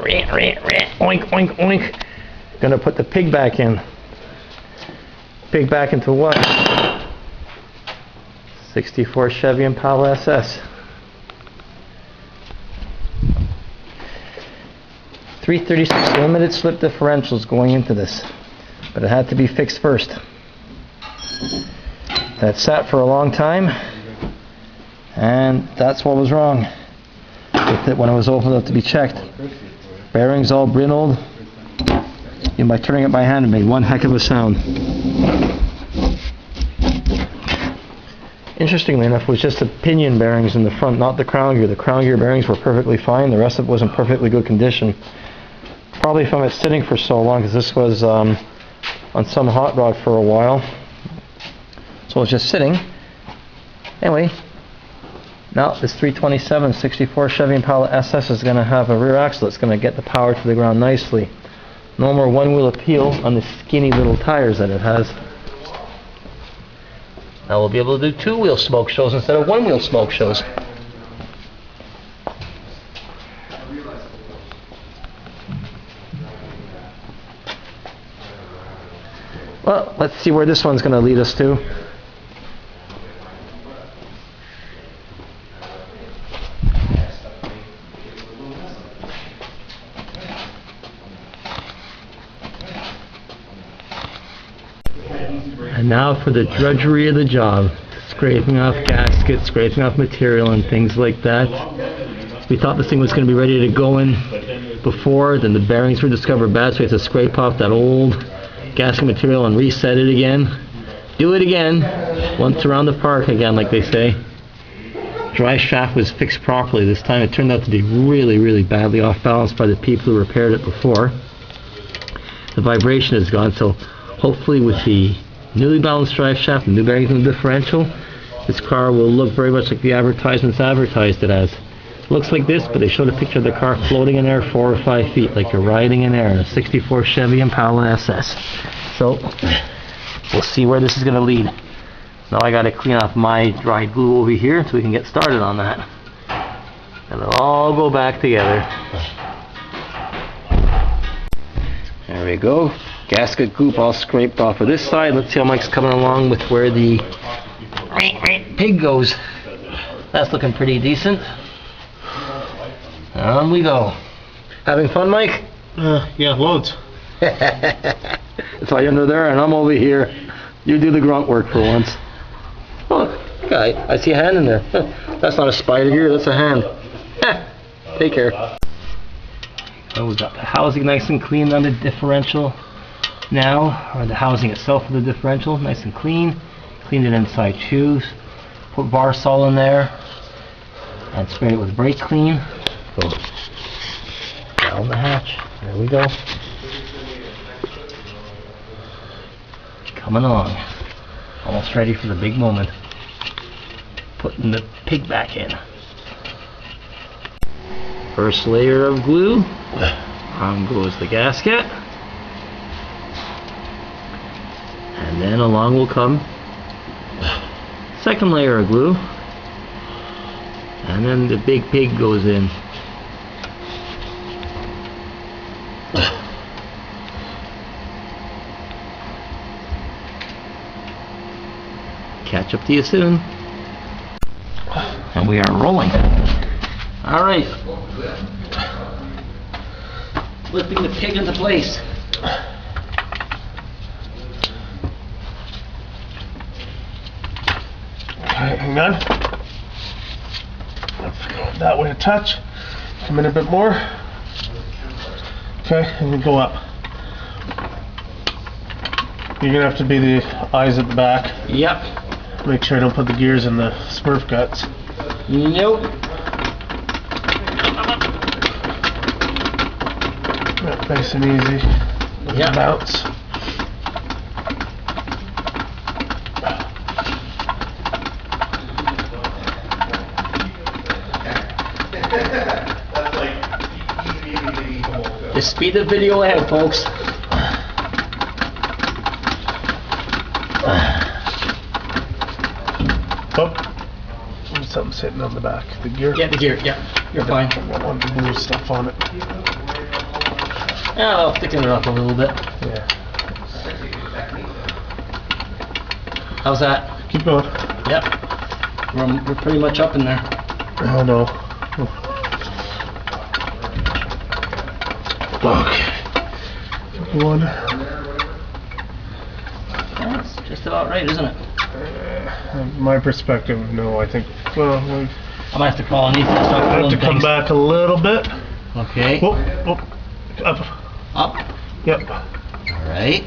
Oink, oink, oink. Gonna put the pig back in. Pig back into what? 64 Chevy Impala SS. 336 limited slip differentials going into this, but it had to be fixed first. That sat for a long time, and that's what was wrong with it when it was opened up to be checked. Bearings all brindled. And by turning it by hand, it made one heck of a sound. Interestingly enough, it was just the pinion bearings in the front, not the crown gear. The crown gear bearings were perfectly fine. The rest of it was in perfectly good condition. Probably from it sitting for so long, because this was on some hot rod for a while. So it was just sitting. Anyway, now this 327 64 Chevy Impala SS is going to have a rear axle that's going to get the power to the ground nicely. No more one-wheel appeal on the skinny little tires that it has. Now we'll be able to do two-wheel smoke shows instead of one-wheel smoke shows. Well, let's see where this one's going to lead us to. And now for the drudgery of the job. Scraping off gaskets, scraping off material and things like that. We thought this thing was going to be ready to go in before, then the bearings were discovered bad, so we had to scrape off that old gasket material and reset it again. Do it again, once around the park again, like they say. Dry shaft was fixed properly this time. It turned out to be really, really badly off balance by the people who repaired it before. The vibration is gone, so hopefully with the newly balanced drive shaft and new bearings in the differential, this car will look very much like the advertisements advertised it as. It looks like this, but they showed a picture of the car floating in air 4 or 5 feet, like you're riding in air in a 64 Chevy Impala SS. So, we'll see where this is going to lead. Now I got to clean off my dry glue over here so we can get started on that. And it'll all go back together. There we go. Gasket goop all scraped off of this side. Let's see how Mike's coming along with where the pig goes. That's looking pretty decent. On we go. Having fun, Mike? Yeah, loads. That's why you're under there and I'm over here. You do the grunt work for once. Oh, okay, I see a hand in there. That's not a spider here, that's a hand. Take care. Oh, we've got the housing nice and clean on the differential now, or the housing itself of the differential, nice and clean. Cleaned it inside too. Put bar sol in there and sprayed it with brake clean. Go down the hatch. There we go. Coming along. Almost ready for the big moment. Putting the pig back in. First layer of glue. On goes the gasket. And then along will come second layer of glue. And then the big pig goes in. Catch up to you soon. And we are rolling. Alright. Lifting the pig into place. Okay, hang on. Let's go that way a touch. Come in a bit more. Okay, and then go up. You're gonna have to be the eyes at the back. Yep. Make sure I don't put the gears in the Smurf guts. Nope. Yep, nice and easy. Yep. Bounce. Just speed the video ahead, folks. Oh, there's something sitting on the back. The gear. Yeah, the gear. Yeah, you're fine. I don't want the blue stuff on it. Yeah, I'll thicken it up a little bit. Yeah. How's that? Keep going. Yep. We're pretty much up in there. Oh no. Okay. One. That's just about right, isn't it? My perspective, no, I think, well, we I might have to call Anita and start have pulling to come things. back a little bit. Okay. Whoop, whoop. Up. Up. Yep. Alright.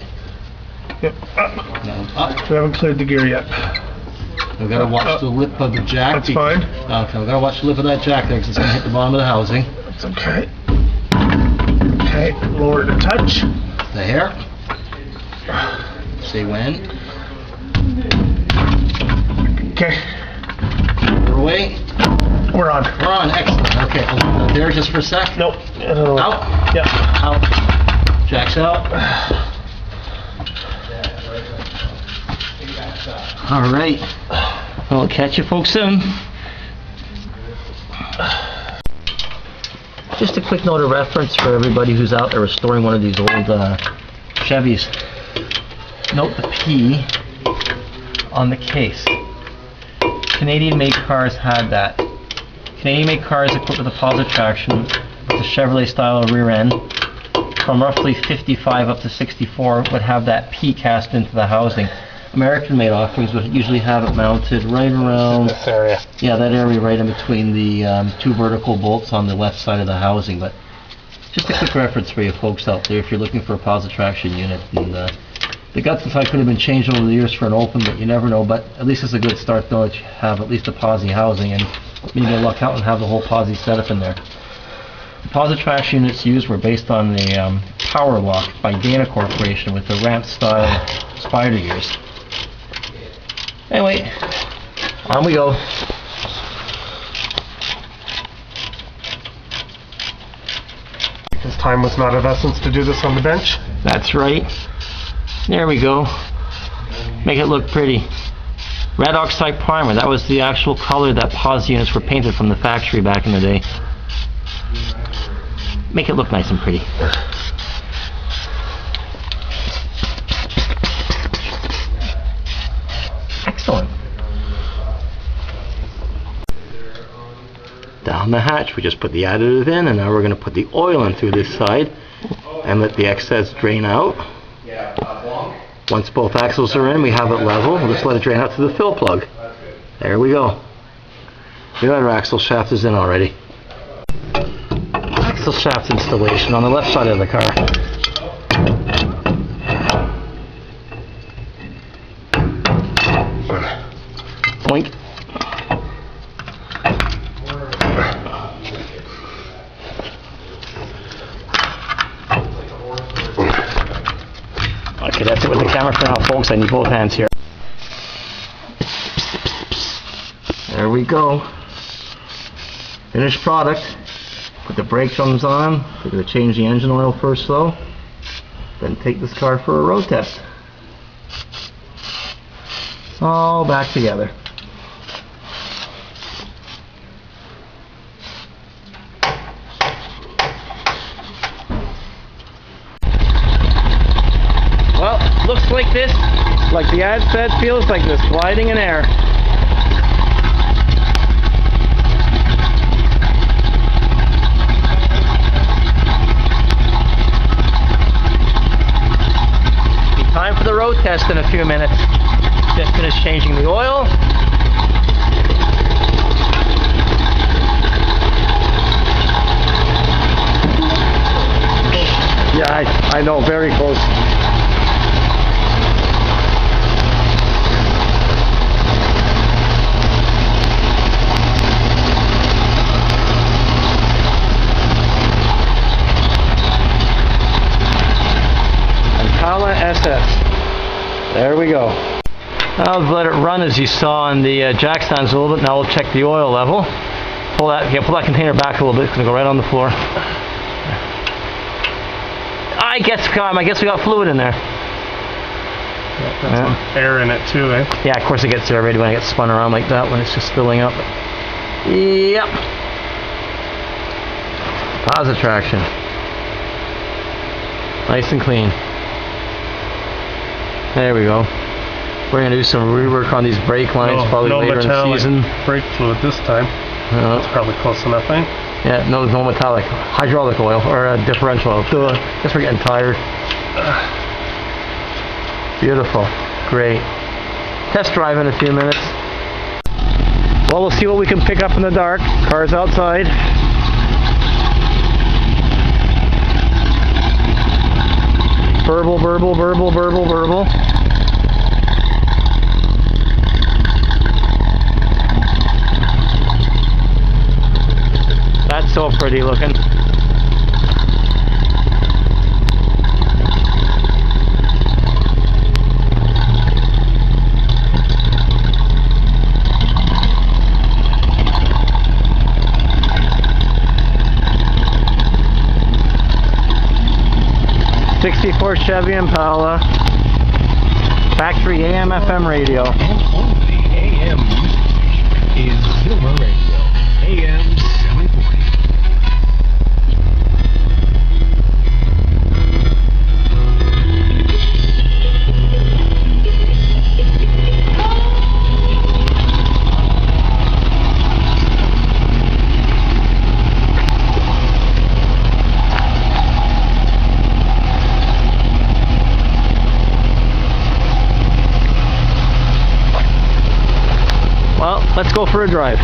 Yep. Up. Now up. We haven't cleared the gear yet. We've got to watch the lip of the jack. That's fine. Okay, we've got to watch the lip of that jack there because it's going to hit the bottom of the housing. That's okay. Okay, lower it a touch. There. See when. Okay, We're away. we're on. We're on. Excellent. Okay, hold there just for a sec. Nope. I don't know. Out. Yep. Out. Jack's out. All right. I'll catch you folks soon. Just a quick note of reference for everybody who's out there restoring one of these old Chevys. Note the P on the case. Canadian-made cars had that. Canadian-made cars equipped with a Positraction with the Chevrolet style rear end from roughly 55 up to 64 would have that P cast into the housing. American-made offerings would usually have it mounted right around This area. yeah, that area right in between the two vertical bolts on the left side of the housing. But just a quick reference for you folks out there if you're looking for a Positraction unit. And the guts inside could have been changed over the years for an open, but you never know. But at least it's a good start though that you have at least a posi housing and maybe luck out and have the whole posi setup in there. The Positraction units used were based on the Power Lock by Dana Corporation with the ramp style spider gears. Anyway, on we go. Because time was not of essence to do this on the bench. That's right. There we go. Make it look pretty. Red oxide primer. That was the actual color that posi units were painted from the factory back in the day. Make it look nice and pretty. Excellent. Down the hatch, we just put the additive in, and now we're going to put the oil in through this side and let the excess drain out. Once both axles are in, we have it level. We'll just let it drain out to the fill plug. There we go. The other axle shaft is in already. Axle shaft installation on the left side of the car. Boink. Okay, that's it with the camera for now, folks. I need both hands here. There we go. Finished product. Put the brake drums on. We're going to change the engine oil first though. Then take this car for a road test. It's all back together. Well, looks like this. Like the ad said, feels like this, gliding in air. Time for the road test in a few minutes. Just finished changing the oil. Yeah, I know, very close. Impala SS. There we go. I'll let it run as you saw on the jack stands a little bit. Now we'll check the oil level. Pull that container back a little bit. It's going to go right on the floor. I guess we got fluid in there. Yeah, got some air in it too, eh? Yeah, of course it gets there already when it gets spun around like that when it's just filling up. Yep. Positraction. Nice and clean. There we go. We're going to do some rework on these brake lines probably later in the season. Brake fluid this time. That's probably close enough, eh? Yeah, no metallic. Hydraulic oil or differential oil. So, guess we're getting tired. Beautiful. Great. Test drive in a few minutes. Well, we'll see what we can pick up in the dark. Car's outside. Burble, burble, burble, burble, burble. That's so pretty looking. '64 Chevy Impala, factory AM FM radio. And only AM is Silver Radio, AM 740. Well, let's go for a drive.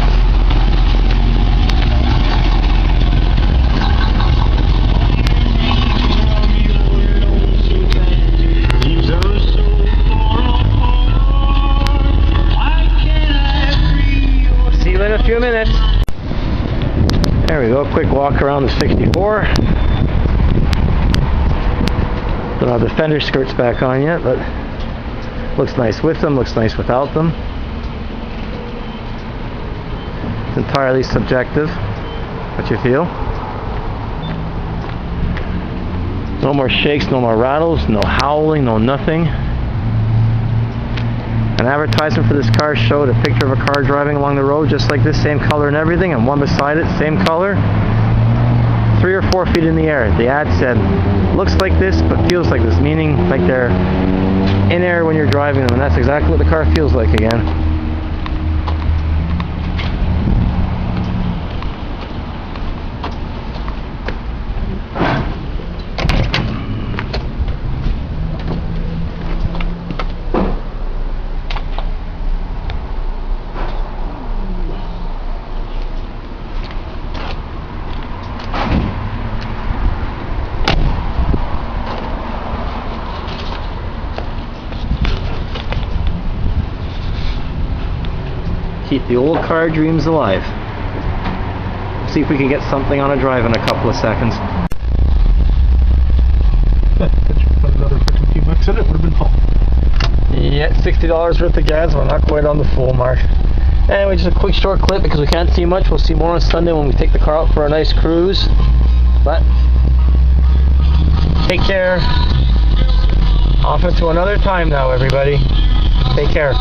See you in a few minutes. There we go, quick walk around the 64. Don't have the fender skirts back on yet, but looks nice with them, looks nice without them. It's entirely subjective, what you feel. No more shakes, no more rattles, no howling, no nothing. An advertisement for this car showed a picture of a car driving along the road just like this, same color and everything, and one beside it, same color. 3 or 4 feet in the air. The ad said, looks like this, but feels like this, meaning like they're in air when you're driving them, and that's exactly what the car feels like again. Keep the old car dreams alive. See if we can get something on a drive in a couple of seconds. Put another freaking few bucks in it, would have been full. Yeah, $60 worth of gas. We're not quite on the full mark. Anyway, just a quick short clip because we can't see much. We'll see more on Sunday when we take the car out for a nice cruise. But take care. Off until another time now, everybody. Take care.